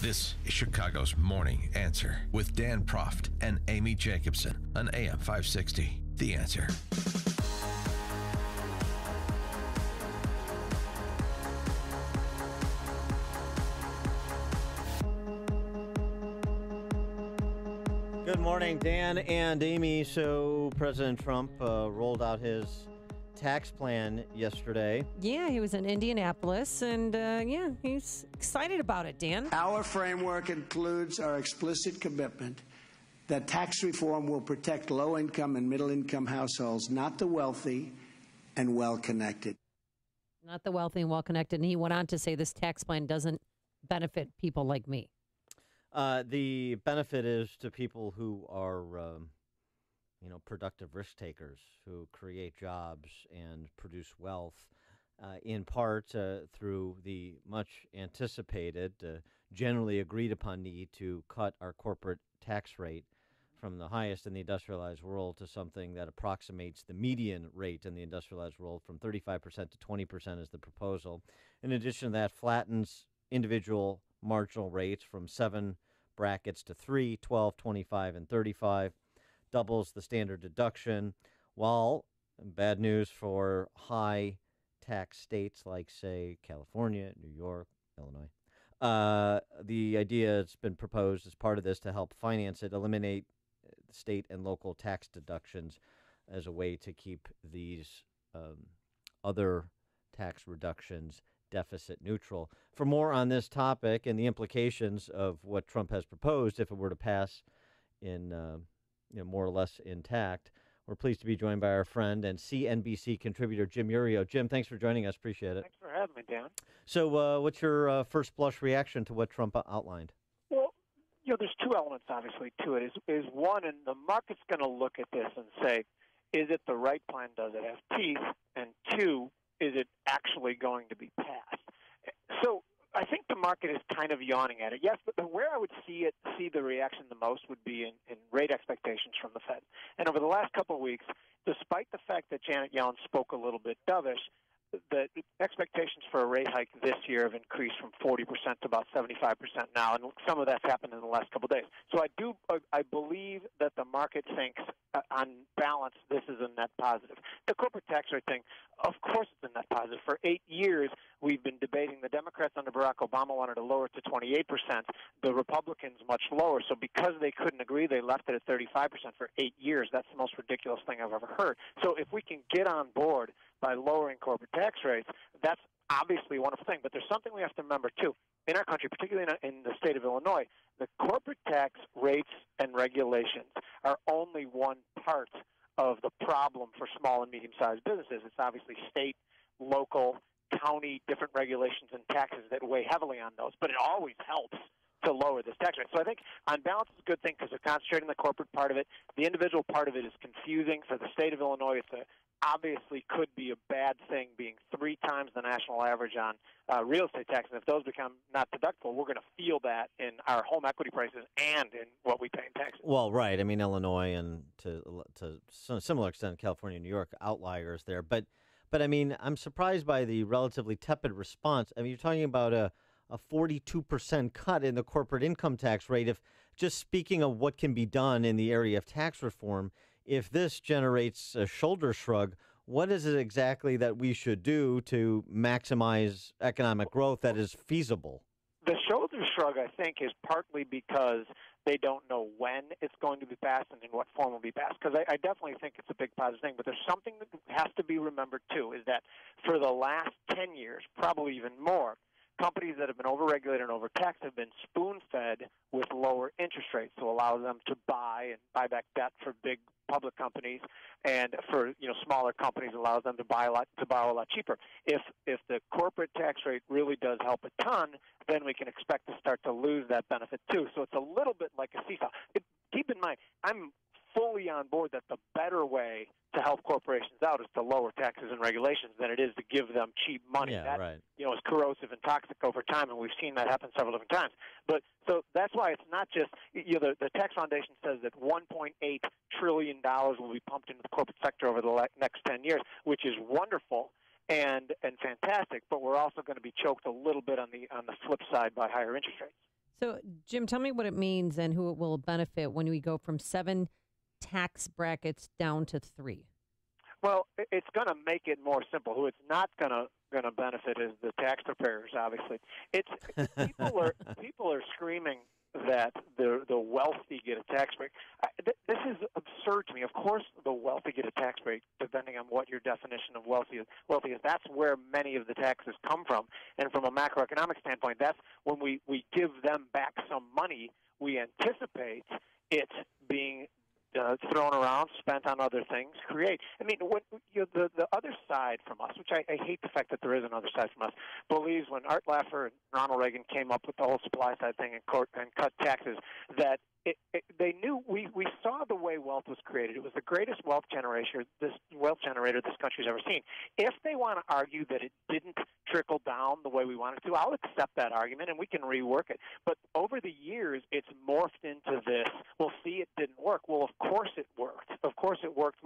This is Chicago's Morning Answer with Dan Proft and Amy Jacobson on AM 560. The Answer. Good morning, Dan and Amy. So President Trump rolled out his tax plan yesterday. Yeah, he was in Indianapolis, and he's excited about it, Dan. Our framework includes our explicit commitment that tax reform will protect low-income and middle-income households, not the wealthy and well-connected. Not the wealthy and well-connected. And he went on to say this tax plan doesn't benefit people like me. The benefit is to people who are, productive risk takers who create jobs and produce wealth, in part through the much anticipated, generally agreed upon need to cut our corporate tax rate from the highest in the industrialized world to something that approximates the median rate in the industrialized world, from 35% to 20% is the proposal. In addition to that, flattens individual marginal rates from 7 brackets to 3, 12, 25, and 35, doubles the standard deduction, while bad news for high tax states like, say, California, New York, Illinois. The idea has been proposed as part of this to help finance it, eliminate state and local tax deductions as a way to keep these other tax reductions deficit neutral. For more on this topic and the implications of what Trump has proposed, if it were to pass in more or less intact, we're pleased to be joined by our friend and CNBC contributor Jim Iuorio. Jim, thanks for joining us. Appreciate it. Thanks for having me, Dan. So what's your first blush reaction to what Trump outlined? Well, there's two elements, obviously, to it. Is one, and the market's going to look at this and say, is it the right plan? Does it have teeth? And two, is it actually going to be passed? So I think the market is kind of yawning at it. Yes, but where I would see the reaction the most would be in rate expectations from the Fed. And over the last couple of weeks, despite the fact that Janet Yellen spoke a little bit dovish, the expectations for a rate hike this year have increased from 40% to about 75% now, and some of that's happened in the last couple of days. So I believe that the market thinks, on balance, this is a net positive. The corporate tax rate thing, of course it's a net positive. For 8 years, we've been debating. The Democrats under Barack Obama wanted to lower it to 28%. The Republicans much lower. So because they couldn't agree, they left it at 35% for 8 years. That's the most ridiculous thing I've ever heard. So if we can get on board by lowering corporate tax rates, that's obviously a wonderful thing. But there's something we have to remember, too. In our country, particularly in the state of Illinois, the corporate tax rates and regulations are only one part of the problem for small and medium-sized businesses. It's obviously state, local, county, different regulations and taxes that weigh heavily on those. But it always helps to lower this tax rate. So I think, on balance, it's a good thing because they're concentrating on the corporate part of it. The individual part of it is confusing. For the state of Illinois, obviously could be a bad thing, being 3 times the national average on real estate taxes. If those become not deductible, we're going to feel that in our home equity prices and in what we pay in taxes. Well, right. I mean, Illinois and to some similar extent, California and New York, outliers there. But I mean, I'm surprised by the relatively tepid response. I mean, you're talking about a 42% cut in the corporate income tax rate. If just speaking of what can be done in the area of tax reform, if this generates a shoulder shrug, what is it exactly that we should do to maximize economic growth that is feasible? The shoulder shrug, I think, is partly because they don't know when it's going to be passed and in what form it will be passed. Because I definitely think it's a big positive thing. But there's something that has to be remembered, too, is that for the last 10 years, probably even more, companies that have been overregulated and overtaxed have been spoon-fed with lower interest rates to allow them to buy back debt for big public companies, and for smaller companies allows them to borrow a lot cheaper. If the corporate tax rate really does help a ton, then we can expect to start to lose that benefit too. So it's a little bit like a seesaw. Keep in mind, I'm fully on board that the better way to help corporations out is to lower taxes and regulations than it is to give them cheap money. Yeah, that, right. Is corrosive and toxic over time, and we've seen that happen several different times. But so that's why it's not just the Tax Foundation says that $1.8 trillion will be pumped into the corporate sector over the next 10 years, which is wonderful and fantastic. But we're also going to be choked a little bit on the flip side by higher interest rates. So, Jim, tell me what it means and who it will benefit when we go from 7 tax brackets down to 3. Well, it's going to make it more simple. Who it's not going to benefit is the tax preparers. Obviously, people are screaming that the wealthy get a tax break. This is absurd to me. Of course, the wealthy get a tax break, depending on what your definition of wealthy is. That's where many of the taxes come from. And from a macroeconomic standpoint, that's when we give them back some money, we anticipate it being thrown around, spent on other things, create. I mean, the other side from us, which I hate the fact that there is another side from us, believes when Art Laffer and Ronald Reagan came up with the whole supply side thing and cut taxes, that they knew we saw the way wealth was created. It was the greatest wealth generator this country's ever seen. If they want to argue that it didn't trickle down the way we wanted to, I'll accept that argument and we can rework it. But over the years, it's morphed into this. We'll see, it didn't work. Well, of course it worked. Of course it worked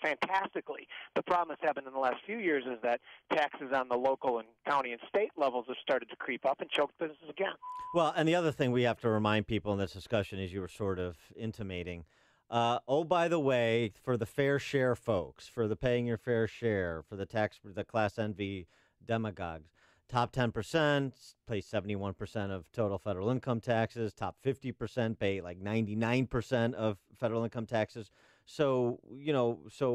fantastically. The problem that's happened in the last few years is that taxes on the local and county and state levels have started to creep up and choke businesses again. Well, and the other thing we have to remind people in this discussion, as you were sort of intimating, by the way, for the fair share folks, for the paying your fair share, for the class envy demagogues, top 10% pay 71% of total federal income taxes. Top 50% pay like 99% of federal income taxes. So,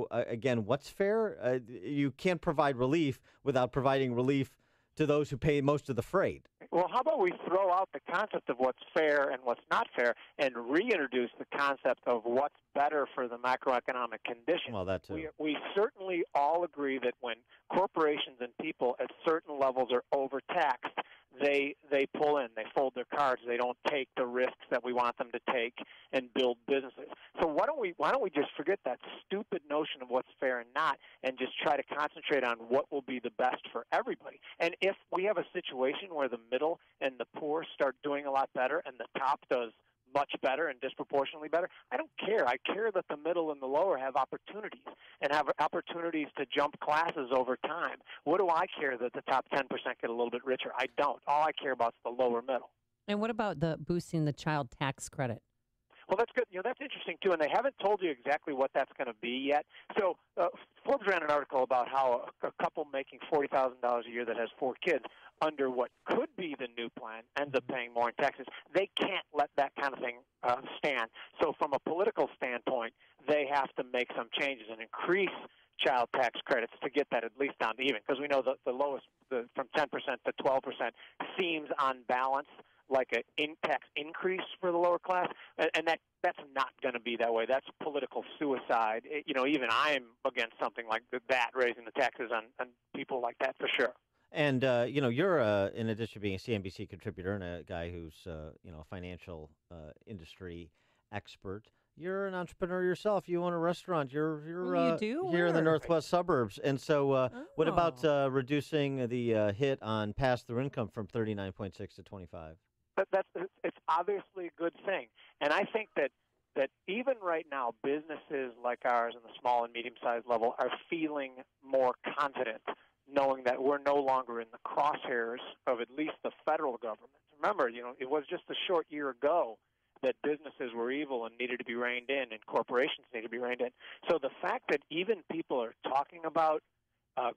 again, what's fair? You can't provide relief without providing relief to those who pay most of the freight. Well, how about we throw out the concept of what's fair and what's not fair and reintroduce the concept of what's better for the macroeconomic condition? Well, that too. We certainly all agree that when corporations and people at certain levels are overtaxed, they pull in, they fold their cards, they don't take the risks that we want them to take and build businesses. So why don't we just forget that stupid notion of what's fair and not, and just try to concentrate on what will be the best for everybody? And if we have a situation where the middle and the poor start doing a lot better and the top does much better and disproportionately better, I don't care. I care that the middle and the lower have opportunities and have opportunities to jump classes over time. What do I care that the top 10% get a little bit richer? I don't. All I care about is the lower middle. And what about the boosting the child tax credit? Well, that's good. That's interesting, too, and they haven't told you exactly what that's going to be yet. So Forbes ran an article about how a couple making $40,000 a year that has 4 kids under what could be the new plan ends up paying more in taxes. They can't let that kind of thing stand. So from a political standpoint, they have to make some changes and increase child tax credits to get that at least down to even, because we know the lowest, from 10% to 12%, seems on balance like an tax increase for the lower class, and that's not going to be that way. That's political suicide. Even I'm against something like that, raising the taxes on people like that for sure. And, you're, in addition to being a CNBC contributor and a guy who's, a financial industry expert, you're an entrepreneur yourself. You own a restaurant. You're you do? here in the northwest suburbs. And so what about reducing the hit on pass-through income from 39.6 to 25? It's obviously a good thing. And I think that even right now, businesses like ours in the small and medium-sized level are feeling more confident, knowing that we're no longer in the crosshairs of at least the federal government. Remember, it was just a short year ago that businesses were evil and needed to be reined in and corporations needed to be reined in. So the fact that even people are talking about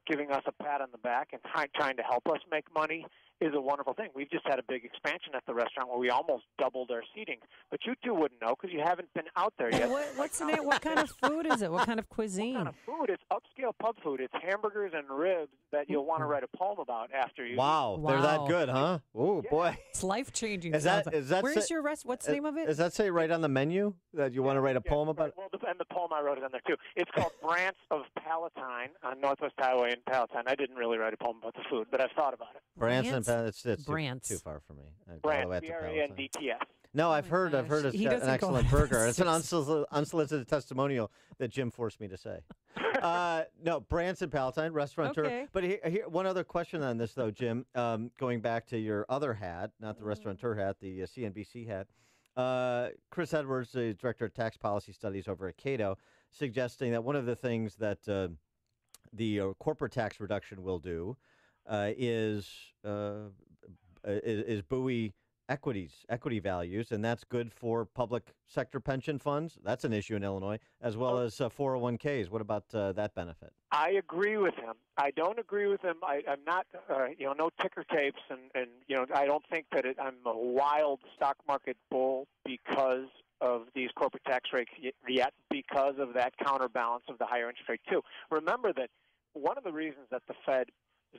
giving us a pat on the back and trying to help us make money is a wonderful thing. We've just had a big expansion at the restaurant where we almost doubled our seating. But you two wouldn't know because you haven't been out there yet. What's the name? What kind of food is it? What kind of cuisine? What kind of food? It's upscale pub food. It's hamburgers and ribs that you'll want to write a poem about after you. Wow, they're that good, huh? Oh, yeah. Boy. It's life-changing. Is that Where's your rest? What's the name of it? Does that say right on the menu that you want to write a poem about? Well, and the poem I wrote is on there, too. It's called Brants of Palatine on Northwest Highway in Palatine. I didn't really write a poem about the food, but I've thought about it. Brants and Palatine. It's Brants. Too far for me. Brants, B-R-A-N-D-T-S. No, I've heard it's got an excellent burger. It's an unsolicited testimonial that Jim forced me to say. No, Branson Palatine, restaurateur. Okay. But here, one other question on this, though, Jim, going back to your other hat, not the restaurateur hat, the CNBC hat. Chris Edwards, the director of tax policy studies over at Cato, suggesting that one of the things that the corporate tax reduction will do is buoy equity values, and that's good for public sector pension funds. That's an issue in Illinois, as well as 401ks. What about that benefit? I agree with him. I don't agree with him. I'm not, no ticker tapes, and I don't think that I'm a wild stock market bull because of these corporate tax rates yet, because of that counterbalance of the higher interest rate too. Remember that one of the reasons that the Fed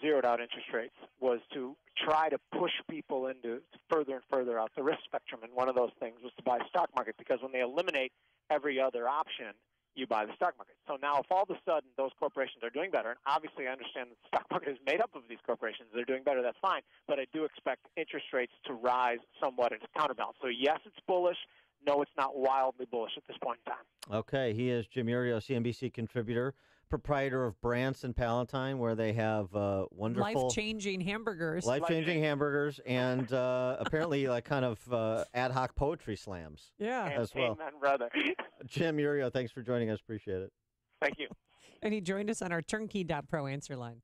zeroed out interest rates was to try to push people into further and further out the risk spectrum, and one of those things was to buy the stock market, because when they eliminate every other option, you buy the stock market. So now if all of a sudden those corporations are doing better, and obviously I understand that the stock market is made up of these corporations, they're doing better, that's fine, but I do expect interest rates to rise somewhat as a counterbalance. So yes, it's bullish. No, it's not wildly bullish at this point in time. Okay, he is Jim Iuorio, CNBC contributor, proprietor of Branson Palatine, where they have wonderful life-changing hamburgers. Life-changing hamburgers, and apparently like kind of ad hoc poetry slams. Yeah, as well. Amen, brother. Jim Iuorio, thanks for joining us. Appreciate it. Thank you. And he joined us on our turnkey.pro answer line.